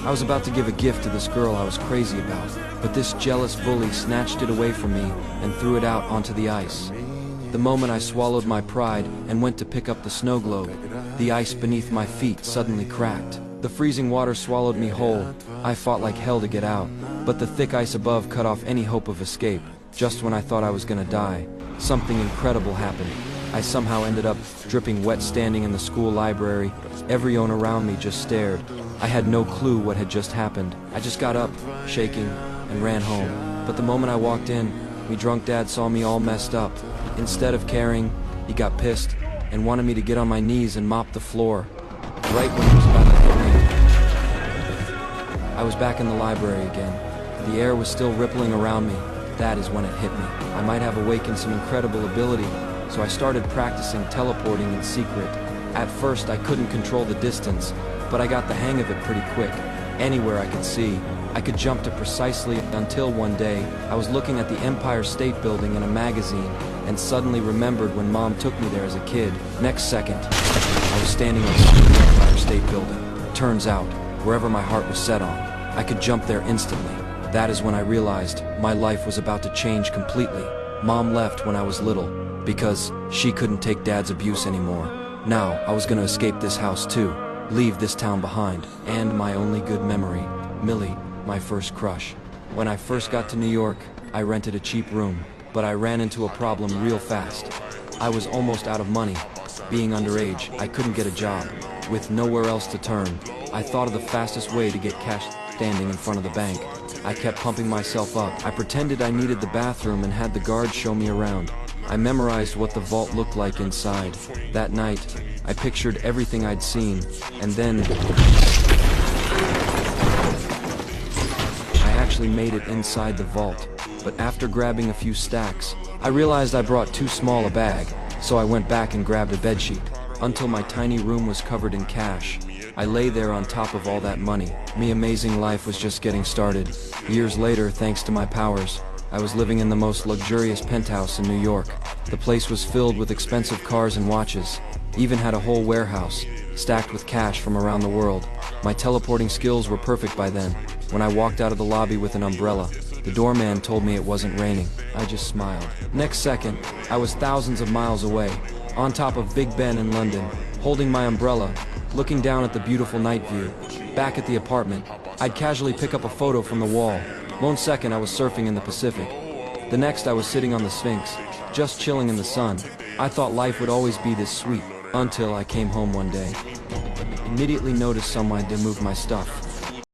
I was about to give a gift to this girl I was crazy about, but this jealous bully snatched it away from me and threw it out onto the ice. The moment I swallowed my pride and went to pick up the snow globe, the ice beneath my feet suddenly cracked. The freezing water swallowed me whole. I fought like hell to get out, but the thick ice above cut off any hope of escape. Just when I thought I was gonna die, something incredible happened. I somehow ended up dripping wet standing in the school library. Everyone around me just stared. I had no clue what had just happened. I just got up, shaking, and ran home. But the moment I walked in, me drunk dad saw me all messed up. Instead of caring, he got pissed and wanted me to get on my knees and mop the floor. Right when he was about to hit me, I was back in the library again. The air was still rippling around me. That is when it hit me. I might have awakened some incredible ability, so I started practicing teleporting in secret. At first I couldn't control the distance, but I got the hang of it pretty quick. Anywhere I could see, I could jump to precisely until one day, I was looking at the Empire State Building in a magazine, and suddenly remembered when Mom took me there as a kid. Next second, I was standing on top of the Empire State Building. Turns out, wherever my heart was set on, I could jump there instantly. That is when I realized my life was about to change completely. Mom left when I was little, because she couldn't take Dad's abuse anymore. Now, I was gonna escape this house too, leave this town behind, and my only good memory, Millie, my first crush. When I first got to New York, I rented a cheap room, but I ran into a problem real fast. I was almost out of money. Being underage, I couldn't get a job. With nowhere else to turn, I thought of the fastest way to get cash standing in front of the bank. I kept pumping myself up. I pretended I needed the bathroom and had the guard show me around. I memorized what the vault looked like inside. That night, I pictured everything I'd seen, and then I actually made it inside the vault. But after grabbing a few stacks, I realized I brought too small a bag, so I went back and grabbed a bedsheet, until my tiny room was covered in cash. I lay there on top of all that money. Me amazing life was just getting started. Years later, thanks to my powers, I was living in the most luxurious penthouse in New York. The place was filled with expensive cars and watches. Even had a whole warehouse, stacked with cash from around the world. My teleporting skills were perfect by then. When I walked out of the lobby with an umbrella, the doorman told me it wasn't raining. I just smiled. Next second, I was thousands of miles away, on top of Big Ben in London, holding my umbrella, looking down at the beautiful night view. Back at the apartment, I'd casually pick up a photo from the wall. One second I was surfing in the Pacific. The next I was sitting on the Sphinx, just chilling in the sun. I thought life would always be this sweet, until I came home one day. Immediately noticed someone had moved my stuff.